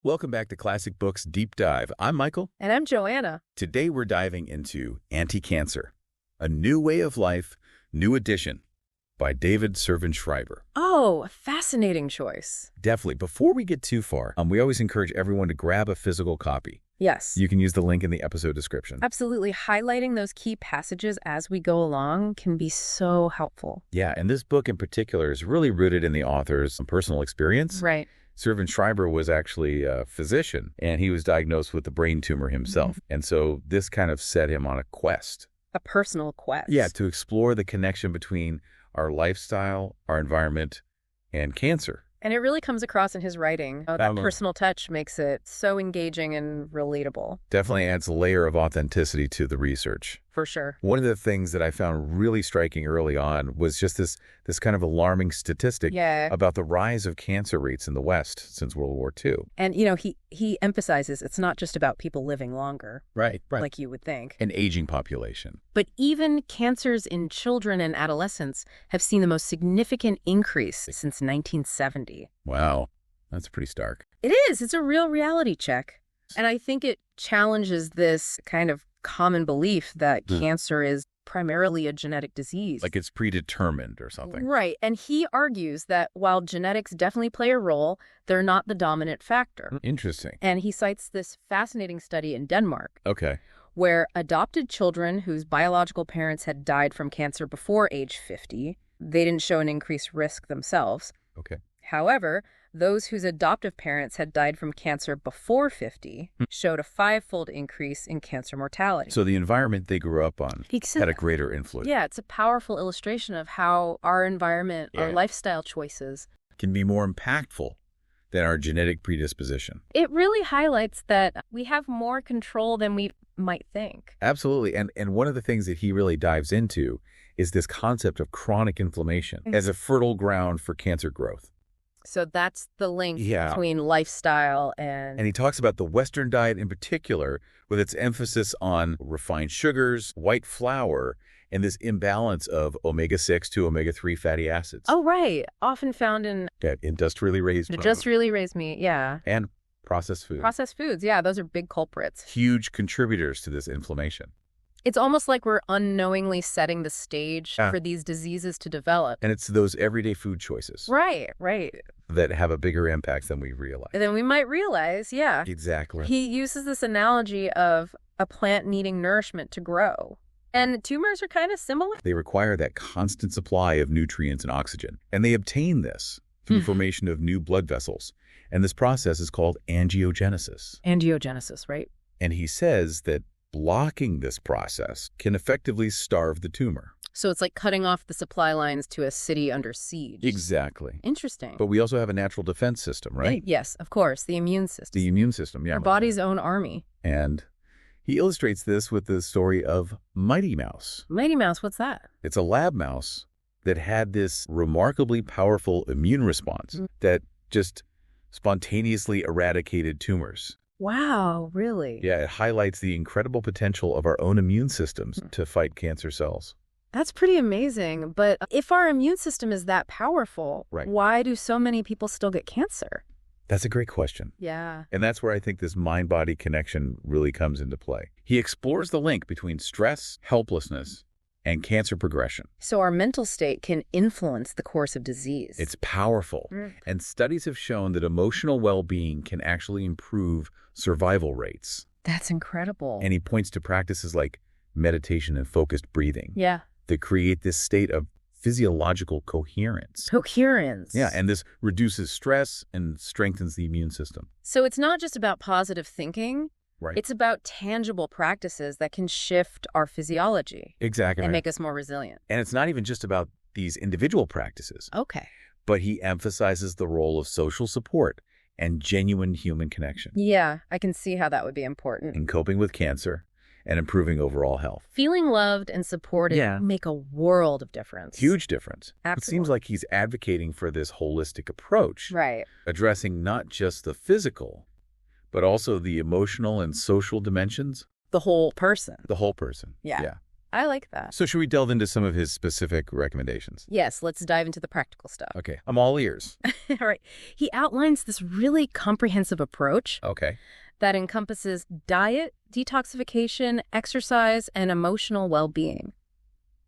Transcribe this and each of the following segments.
Welcome back to Classic Books Deep Dive. I'm Michael. And I'm Joanna. Today we're diving into Anticancer, A New Way of Life, New Edition by David Servan-Schreiber. Oh, a fascinating choice. Definitely. Before we get too far, we always encourage everyone to grab a physical copy. Yes. You can use the link in the episode description. Absolutely. Highlighting those key passages as we go along can be so helpful. Yeah, and this book in particular is really rooted in the author's personal experience. Right. Servan-Schreiber was actually a physician, and he was diagnosed with a brain tumor himself. And so this kind of set him on a quest. A personal quest. Yeah, to explore the connection between our lifestyle, our environment, and cancer. And it really comes across in his writing. That personal touch makes it so engaging and relatable. Definitely adds a layer of authenticity to the research. For sure. One of the things that I found really striking early on was just this kind of alarming statistic about the rise of cancer rates in the West since World War II. And, you know, he emphasizes it's not just about people living longer. Right. Like you would think. An aging population. But even cancers in children and adolescents have seen the most significant increase since 1970. Wow. That's pretty stark. It is. It's a real reality check. And I think it challenges this kind of common belief that cancer is primarily a genetic disease. Like it's predetermined or something. Right. And he argues that while genetics definitely play a role, they're not the dominant factor. Interesting. And he cites this fascinating study in Denmark. Okay. Where adopted children whose biological parents had died from cancer before age 50, they didn't show an increased risk themselves. Okay. However, those whose adoptive parents had died from cancer before 50 showed a 5-fold increase in cancer mortality. So the environment they grew up on had a greater influence. Yeah, it's a powerful illustration of how our environment, our lifestyle choices can be more impactful than our genetic predisposition. It really highlights that we have more control than we might think. Absolutely. And one of the things that he really dives into is this concept of chronic inflammation as a fertile ground for cancer growth. So that's the link between lifestyle and... And he talks about the Western diet in particular, with its emphasis on refined sugars, white flour, and this imbalance of omega-6 to omega-3 fatty acids. Oh, right. Often found in... industrially raised meat. Industrially raised meat, yeah. And processed foods. Processed foods, yeah. Those are big culprits. Huge contributors to this inflammation. It's almost like we're unknowingly setting the stage for these diseases to develop. And it's those everyday food choices. Right. That have a bigger impact than we realize. Than we might realize, yeah. Exactly. He uses this analogy of a plant needing nourishment to grow. And tumors are kind of similar. They require that constant supply of nutrients and oxygen. And they obtain this through the formation of new blood vessels. And this process is called angiogenesis. Angiogenesis, right. And he says that blocking this process can effectively starve the tumor. So it's like cutting off the supply lines to a city under siege. Exactly. Interesting. But we also have a natural defense system, right? Yes, of course. The immune system. The immune system, yeah. Our body's own army. And he illustrates this with the story of Mighty Mouse. Mighty Mouse, what's that? It's a lab mouse that had this remarkably powerful immune response that just spontaneously eradicated tumors. Wow, really? Yeah, it highlights the incredible potential of our own immune systems to fight cancer cells. That's pretty amazing. But if our immune system is that powerful, why do so many people still get cancer? That's a great question. Yeah. And that's where I think this mind-body connection really comes into play. He explores the link between stress, helplessness, and cancer progression. So our mental state can influence the course of disease. It's powerful. And studies have shown that emotional well-being can actually improve survival rates. That's incredible. And he points to practices like meditation and focused breathing. Yeah. That create this state of physiological coherence. Coherence. Yeah, and this reduces stress and strengthens the immune system. So it's not just about positive thinking. Right. It's about tangible practices that can shift our physiology. Exactly. And make us more resilient. And it's not even just about these individual practices. Okay. But he emphasizes the role of social support and genuine human connection. Yeah, I can see how that would be important. In coping with cancer and improving overall health. Feeling loved and supported make a world of difference. Huge difference. Absolutely. It seems like he's advocating for this holistic approach. Right. Addressing not just the physical, but also the emotional and social dimensions. The whole person. The whole person. Yeah. I like that. So should we delve into some of his specific recommendations? Yes, let's dive into the practical stuff. Okay, I'm all ears. All right. He outlines this really comprehensive approach Okay. that encompasses diet, detoxification, exercise, and emotional well-being.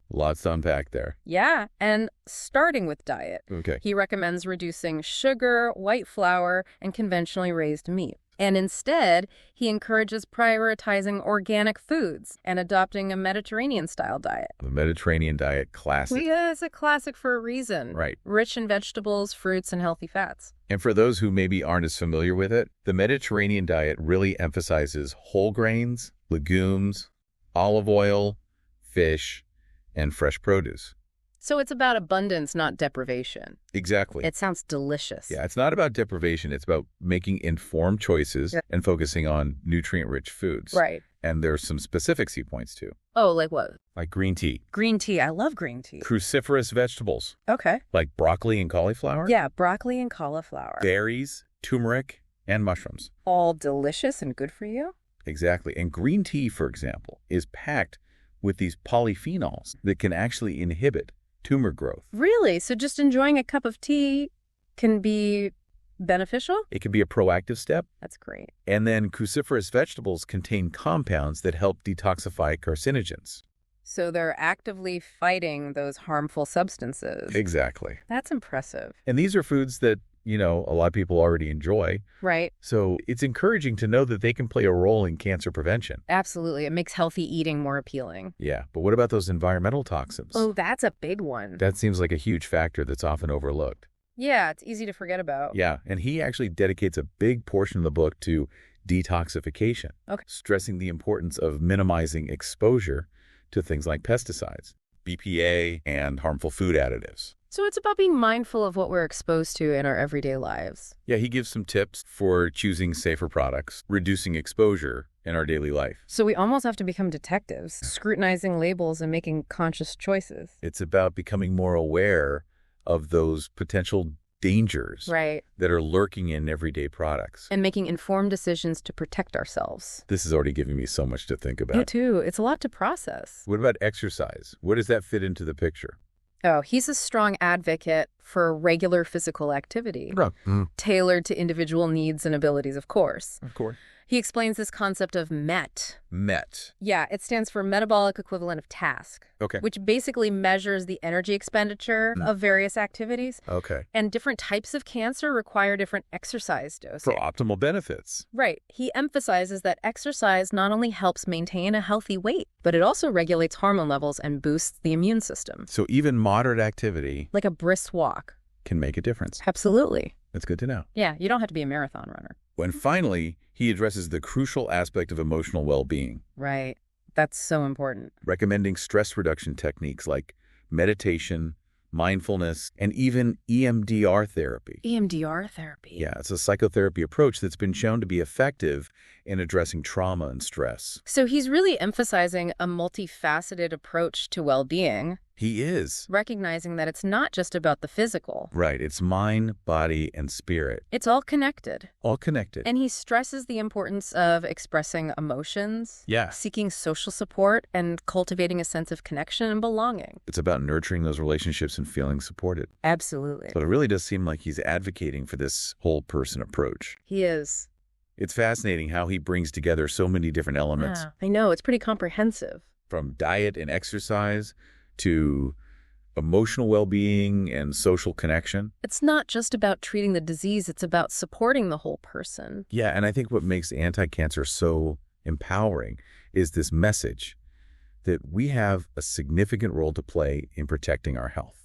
Lots to unpack there. Yeah, and starting with diet, Okay. he recommends reducing sugar, white flour, and conventionally raised meat. And instead, he encourages prioritizing organic foods and adopting a Mediterranean-style diet. The Mediterranean diet, classic. Yeah, it's a classic for a reason. Right. Rich in vegetables, fruits, and healthy fats. And for those who maybe aren't as familiar with it, the Mediterranean diet really emphasizes whole grains, legumes, olive oil, fish, and fresh produce. So it's about abundance, not deprivation. Exactly. It sounds delicious. Yeah, it's not about deprivation. It's about making informed choices and focusing on nutrient-rich foods. Right. And there's some specifics he points to, Oh, like what? like green tea, Green tea. I love green tea. cruciferous vegetables, Okay. like broccoli and cauliflower, Yeah, broccoli and cauliflower. berries, turmeric, and mushrooms. All delicious and good for you? Exactly. And green tea, for example, is packed with these polyphenols that can actually inhibit tumor growth. Really? So just enjoying a cup of tea can be beneficial? It can be a proactive step. That's great. And then cruciferous vegetables contain compounds that help detoxify carcinogens. So they're actively fighting those harmful substances. Exactly. That's impressive. And these are foods that, a lot of people already enjoy. Right. So it's encouraging to know that they can play a role in cancer prevention. Absolutely. It makes healthy eating more appealing. Yeah, but what about those environmental toxins? Oh, that's a big one. That seems like a huge factor that's often overlooked. Yeah, it's easy to forget about. Yeah, and he actually dedicates a big portion of the book to detoxification, stressing the importance of minimizing exposure to things like pesticides, BPA, and harmful food additives. So it's about being mindful of what we're exposed to in our everyday lives. Yeah, he gives some tips for choosing safer products, reducing exposure in our daily life. So we almost have to become detectives, scrutinizing labels and making conscious choices. It's about becoming more aware of those potential dangers Right. that are lurking in everyday products. And making informed decisions to protect ourselves. This is already giving me so much to think about. Me too. It's a lot to process. What about exercise? Where does that fit into the picture? Oh, he's a strong advocate for regular physical activity, tailored to individual needs and abilities, of course. Of course. He explains this concept of MET. MET. Yeah, it stands for metabolic equivalent of task, Okay. which basically measures the energy expenditure of various activities. Okay. And different types of cancer require different exercise dosing. For optimal benefits. Right. He emphasizes that exercise not only helps maintain a healthy weight, but it also regulates hormone levels and boosts the immune system. So even moderate activity Like a brisk walk. can make a difference. Absolutely. That's good to know. Yeah, you don't have to be a marathon runner. And finally, he addresses the crucial aspect of emotional well-being, Right. That's so important. recommending stress reduction techniques like meditation, mindfulness, and even EMDR therapy. EMDR therapy. Yeah, it's a psychotherapy approach that's been shown to be effective in addressing trauma and stress. So he's really emphasizing a multifaceted approach to well-being, He is. recognizing that it's not just about the physical. Right, it's mind, body, and spirit, It's all connected. all connected. And he stresses the importance of expressing emotions, Yeah. seeking social support, and cultivating a sense of connection and belonging. It's about nurturing those relationships and feeling supported. Absolutely. But it really does seem like he's advocating for this whole person approach. He is. It's fascinating how he brings together so many different elements, Yeah, I know. It's pretty comprehensive. from diet and exercise to emotional well-being and social connection. It's not just about treating the disease. It's about supporting the whole person. Yeah, and I think what makes anti-cancer so empowering is this message that we have a significant role to play in protecting our health.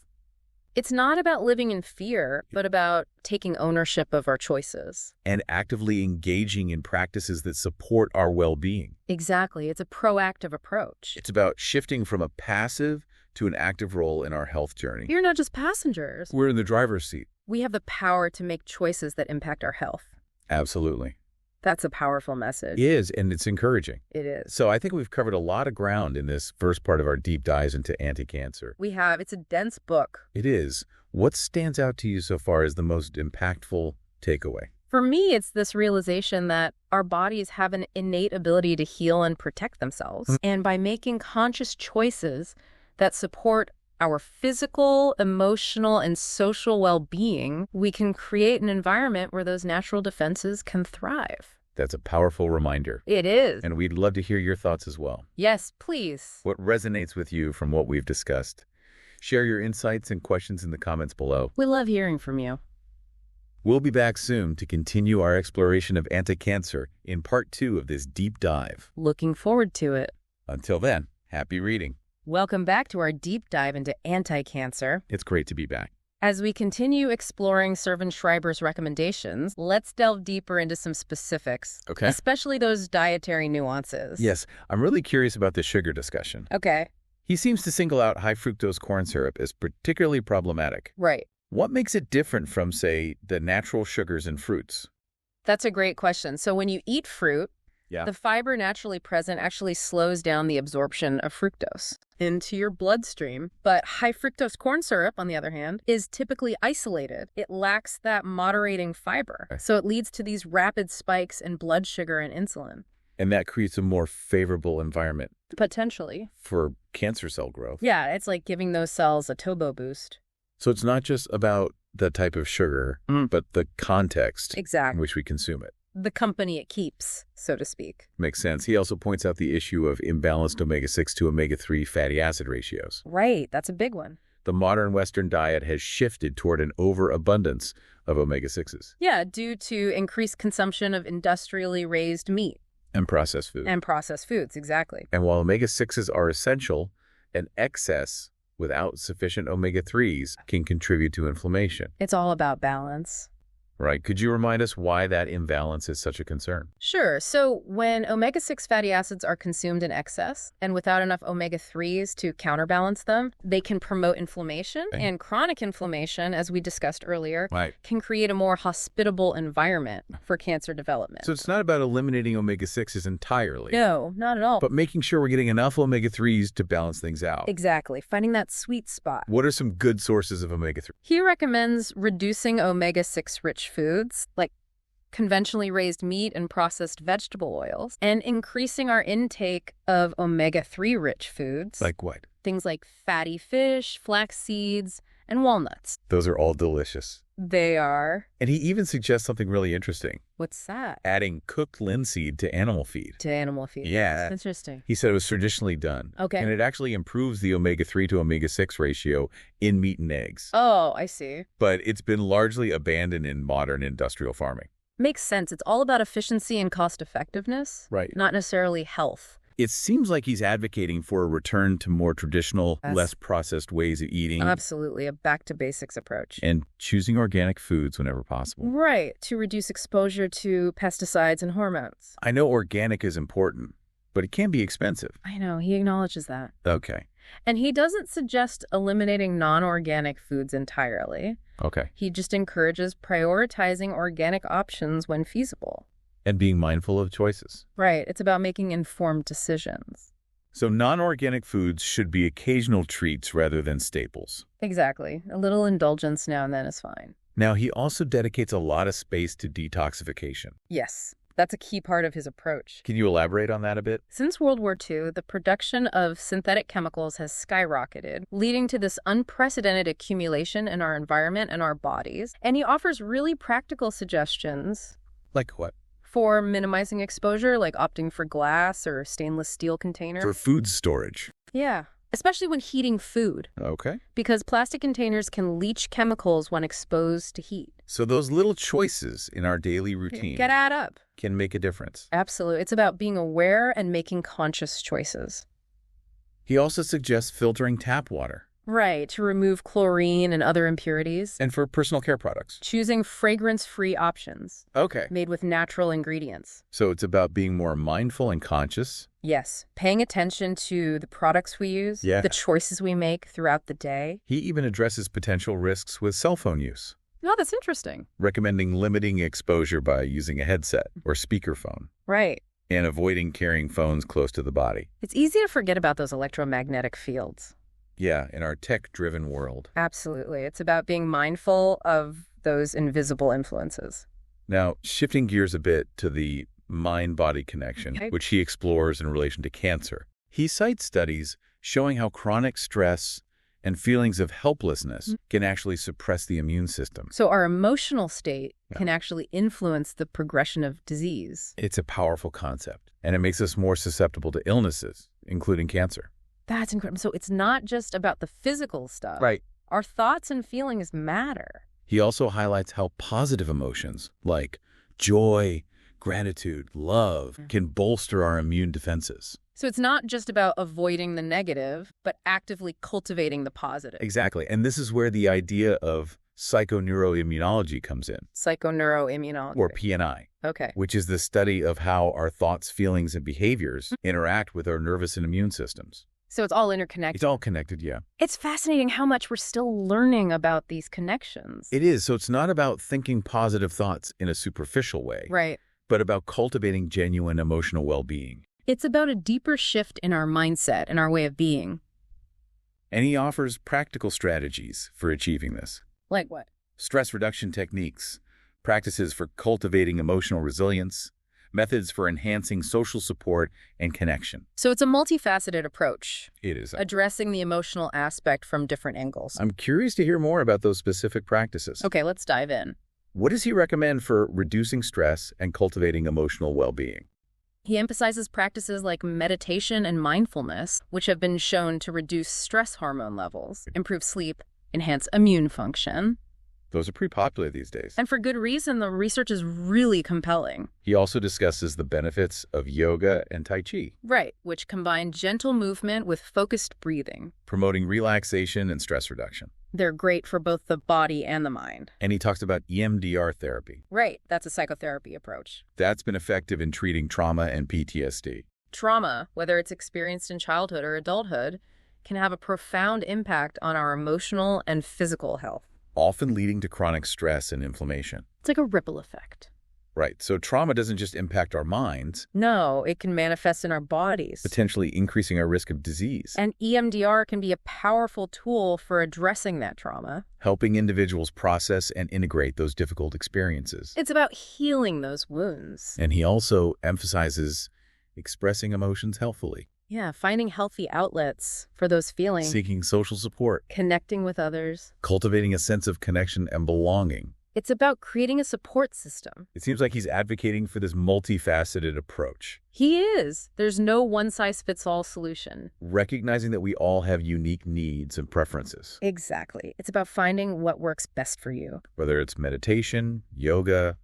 It's not about living in fear, but about taking ownership of our choices. And actively engaging in practices that support our well-being. Exactly. It's a proactive approach. It's about shifting from a passive to an active role in our health journey. You're not just passengers. We're in the driver's seat. We have the power to make choices that impact our health. Absolutely. That's a powerful message. It is, and it's encouraging. It is. So I think we've covered a lot of ground in this first part of our deep dives into anti-cancer. We have. It's a dense book. It is. What stands out to you so far as the most impactful takeaway? For me, it's this realization that our bodies have an innate ability to heal and protect themselves. And by making conscious choices that support our physical, emotional, and social well-being, we can create an environment where those natural defenses can thrive. That's a powerful reminder. It is. And we'd love to hear your thoughts as well. Yes, please. What resonates with you from what we've discussed? Share your insights and questions in the comments below. We love hearing from you. We'll be back soon to continue our exploration of anti-cancer in part 2 of this deep dive. Looking forward to it. Until then, happy reading. Welcome back to our deep dive into anti-cancer. It's great to be back. As we continue exploring Servan-Schreiber's recommendations, let's delve deeper into some specifics, Okay. especially those dietary nuances. Yes, I'm really curious about the sugar discussion. Okay. He seems to single out high fructose corn syrup as particularly problematic. Right. What makes it different from, say, the natural sugars in fruits? That's a great question. So when you eat fruit, the fiber naturally present actually slows down the absorption of fructose into your bloodstream. But high fructose corn syrup, on the other hand, is typically isolated. It lacks that moderating fiber. So it leads to these rapid spikes in blood sugar and insulin. And that creates a more favorable environment. Potentially. For cancer cell growth. Yeah, it's like giving those cells a turbo boost. So it's not just about the type of sugar, but the context in which we consume it. The company it keeps, so to speak. Makes sense. He also points out the issue of imbalanced omega-6 to omega-3 fatty acid ratios. Right, that's a big one. The modern Western diet has shifted toward an overabundance of omega-6s. Yeah, due to increased consumption of industrially raised meat. And processed foods. And processed foods, exactly. And while omega-6s are essential, an excess without sufficient omega-3s can contribute to inflammation. It's all about balance. Right. Could you remind us why that imbalance is such a concern? Sure. So when omega-6 fatty acids are consumed in excess and without enough omega-3s to counterbalance them, they can promote inflammation. And chronic inflammation, as we discussed earlier, can create a more hospitable environment for cancer development. So it's not about eliminating omega-6s entirely. No, not at all. But making sure we're getting enough omega-3s to balance things out. Exactly. Finding that sweet spot. What are some good sources of omega-3? He recommends reducing omega-6 rich foods like conventionally raised meat and processed vegetable oils, and increasing our intake of omega-3 rich foods. Like what? Things like fatty fish, flax seeds, and walnuts. Those are all delicious. They are. And he even suggests something really interesting. What's that? Adding cooked linseed to animal feed. To animal feed. Yeah. Interesting. He said it was traditionally done. Okay. And it actually improves the omega-3 to omega-6 ratio in meat and eggs. Oh, I see. But it's been largely abandoned in modern industrial farming. Makes sense. It's all about efficiency and cost effectiveness. Right. Not necessarily health. It seems like he's advocating for a return to more traditional, less processed ways of eating. Absolutely. A back-to-basics approach. And choosing organic foods whenever possible. Right. To reduce exposure to pesticides and hormones. I know organic is important, but it can be expensive. I know. He acknowledges that. Okay. And he doesn't suggest eliminating non-organic foods entirely. Okay. He just encourages prioritizing organic options when feasible. And being mindful of choices. Right. It's about making informed decisions. So non-organic foods should be occasional treats rather than staples. Exactly. A little indulgence now and then is fine. Now, he also dedicates a lot of space to detoxification. Yes. That's a key part of his approach. Can you elaborate on that a bit? Since World War II, the production of synthetic chemicals has skyrocketed, leading to this unprecedented accumulation in our environment and our bodies. And he offers really practical suggestions. Like what? For minimizing exposure, like opting for glass or stainless steel containers. For food storage. Yeah, especially when heating food. Okay. Because plastic containers can leach chemicals when exposed to heat. So those little choices in our daily routine Can add up. Can make a difference. Absolutely. It's about being aware and making conscious choices. He also suggests filtering tap water. Right, to remove chlorine and other impurities. And for personal care products. Choosing fragrance-free options. Okay. Made with natural ingredients. So it's about being more mindful and conscious. Yes, paying attention to the products we use, the choices we make throughout the day. He even addresses potential risks with cell phone use. Oh, that's interesting. Recommending limiting exposure by using a headset or speakerphone. Right. And avoiding carrying phones close to the body. It's easy to forget about those electromagnetic fields. Yeah, in our tech-driven world. Absolutely. It's about being mindful of those invisible influences. Now, shifting gears a bit to the mind-body connection, which he explores in relation to cancer. He cites studies showing how chronic stress and feelings of helplessness can actually suppress the immune system. So our emotional state can actually influence the progression of disease. It's a powerful concept, and it makes us more susceptible to illnesses, including cancer. That's incredible. So it's not just about the physical stuff. Right. Our thoughts and feelings matter. He also highlights how positive emotions like joy, gratitude, love can bolster our immune defenses. So it's not just about avoiding the negative, but actively cultivating the positive. Exactly. And this is where the idea of psychoneuroimmunology comes in. Psychoneuroimmunology. Or PNI. Okay. Which is the study of how our thoughts, feelings, and behaviors interact with our nervous and immune systems. So it's all interconnected. It's all connected, yeah. It's fascinating how much we're still learning about these connections. It is. So it's not about thinking positive thoughts in a superficial way. Right. But about cultivating genuine emotional well-being. It's about a deeper shift in our mindset and our way of being. And he offers practical strategies for achieving this. Like what? Stress reduction techniques, practices for cultivating emotional resilience, methods for enhancing social support and connection. So it's a multifaceted approach. It is. Addressing the emotional aspect from different angles. I'm curious to hear more about those specific practices. Okay, let's dive in. What does he recommend for reducing stress and cultivating emotional well-being? He emphasizes practices like meditation and mindfulness, which have been shown to reduce stress hormone levels, improve sleep, enhance immune function. Those are pretty popular these days. And for good reason, the research is really compelling. He also discusses the benefits of yoga and Tai Chi. Right, which combine gentle movement with focused breathing. Promoting relaxation and stress reduction. They're great for both the body and the mind. And he talks about EMDR therapy. Right, that's a psychotherapy approach. That's been effective in treating trauma and PTSD. Trauma, whether it's experienced in childhood or adulthood, can have a profound impact on our emotional and physical health. Often leading to chronic stress and inflammation. It's like a ripple effect. Right. So trauma doesn't just impact our minds. No, it can manifest in our bodies. Potentially increasing our risk of disease. And EMDR can be a powerful tool for addressing that trauma. Helping individuals process and integrate those difficult experiences. It's about healing those wounds. And he also emphasizes expressing emotions healthfully. Yeah, finding healthy outlets for those feelings. Seeking social support. Connecting with others. Cultivating a sense of connection and belonging. It's about creating a support system. It seems like he's advocating for this multifaceted approach. He is. There's no one-size-fits-all solution. Recognizing that we all have unique needs and preferences. Exactly. It's about finding what works best for you. Whether it's meditation, yoga,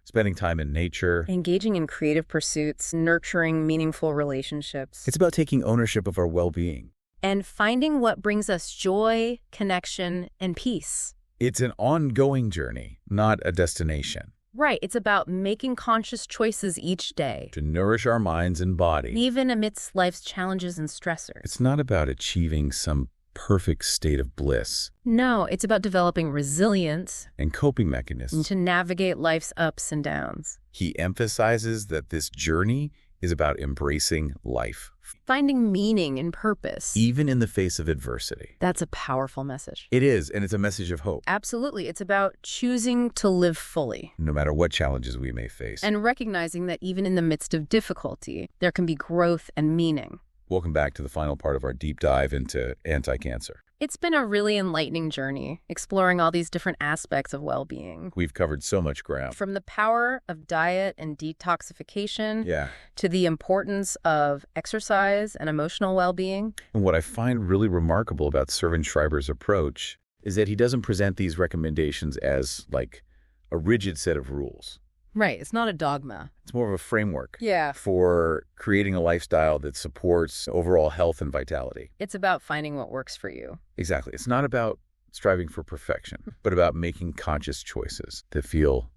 spending time in nature. Engaging in creative pursuits, nurturing meaningful relationships. It's about taking ownership of our well-being. And finding what brings us joy, connection, and peace. It's an ongoing journey, not a destination. Right. It's about making conscious choices each day. To nourish our minds and body. Even amidst life's challenges and stressors. It's not about achieving some perfect state of bliss. No, it's about developing resilience and coping mechanisms to navigate life's ups and downs. He emphasizes that this journey is about embracing life. Finding meaning and purpose. Even in the face of adversity. That's a powerful message. It is, and it's a message of hope. Absolutely. It's about choosing to live fully. No matter what challenges we may face. And recognizing that even in the midst of difficulty, there can be growth and meaning. Welcome back to the final part of our deep dive into anti-cancer. It's been a really enlightening journey, exploring all these different aspects of well-being. We've covered so much ground. From the power of diet and detoxification to the importance of exercise and emotional well-being. And what I find really remarkable about Servan-Schreiber's approach is that he doesn't present these recommendations as like a rigid set of rules. Right. It's not a dogma. It's more of a framework Yeah. for creating a lifestyle that supports overall health and vitality. It's about finding what works for you. Exactly. It's not about striving for perfection, but about making conscious choices that feel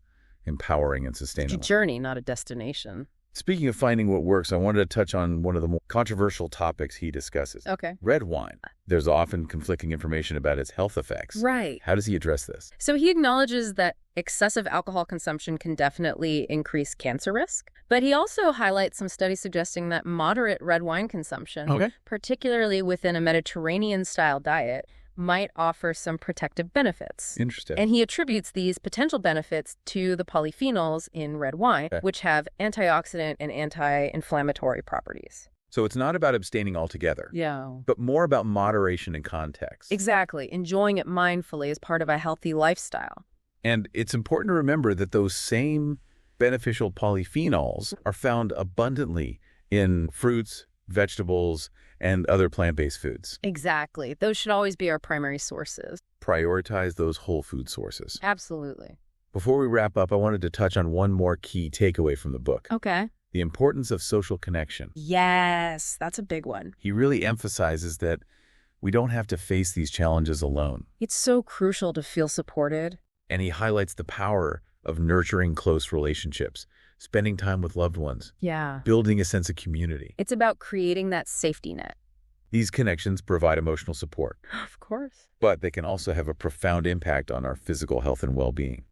empowering and sustainable. It's a journey, not a destination. Speaking of finding what works, I wanted to touch on one of the more controversial topics he discusses. Okay. Red wine. There's often conflicting information about its health effects. Right. How does he address this? So he acknowledges that excessive alcohol consumption can definitely increase cancer risk, but he also highlights some studies suggesting that moderate red wine consumption, particularly within a Mediterranean-style diet, might offer some protective benefits. Interesting. And he attributes these potential benefits to the polyphenols in red wine, which have antioxidant and anti-inflammatory properties. So it's not about abstaining altogether. Yeah. But more about moderation and context. Exactly. Enjoying it mindfully as part of a healthy lifestyle. And it's important to remember that those same beneficial polyphenols are found abundantly in fruits, vegetables, and other plant-based foods. Exactly. Those should always be our primary sources. Prioritize those whole food sources. Absolutely. Before we wrap up, I wanted to touch on one more key takeaway from the book. Okay. The importance of social connection. Yes, that's a big one. He really emphasizes that we don't have to face these challenges alone. It's so crucial to feel supported. And he highlights the power of nurturing close relationships, spending time with loved ones, building a sense of community. It's about creating that safety net. These connections provide emotional support. Of course. But they can also have a profound impact on our physical health and well-being.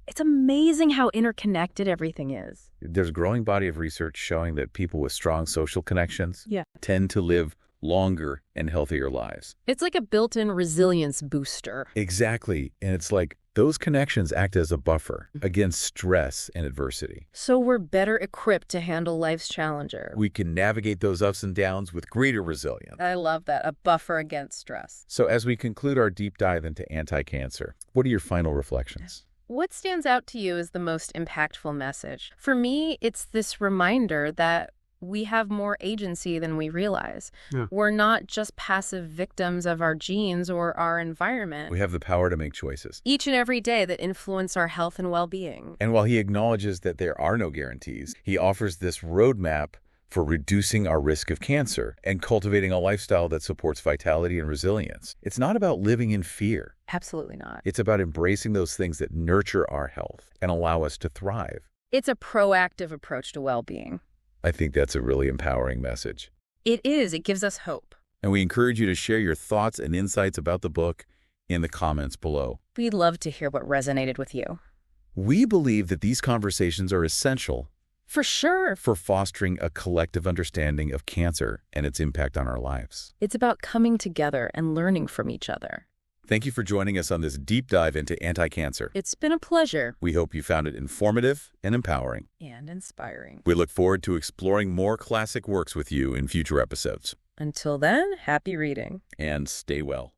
It's amazing how interconnected everything is. There's a growing body of research showing that people with strong social connections tend to live longer and healthier lives. It's like a built-in resilience booster. Exactly. And it's like those connections act as a buffer against stress and adversity. So we're better equipped to handle life's challenges. We can navigate those ups and downs with greater resilience. I love that, a buffer against stress. So as we conclude our deep dive into anti-cancer, what are your final reflections? What stands out to you as the most impactful message? For me, it's this reminder that we have more agency than we realize. We're not just passive victims of our genes or our environment. We have the power to make choices each and every day that influence our health and well-being. And while he acknowledges that there are no guarantees, he offers this roadmap for reducing our risk of cancer and cultivating a lifestyle that supports vitality and resilience. It's not about living in fear. Absolutely not. It's about embracing those things that nurture our health and allow us to thrive. It's a proactive approach to well-being. I think that's a really empowering message. It is. It gives us hope. And we encourage you to share your thoughts and insights about the book in the comments below. We'd love to hear what resonated with you. We believe that these conversations are essential for sure for fostering a collective understanding of cancer and its impact on our lives. It's about coming together and learning from each other. Thank you for joining us on this deep dive into anti-cancer. It's been a pleasure. We hope you found it informative and empowering. And inspiring. We look forward to exploring more classic works with you in future episodes. Until then, happy reading. And stay well.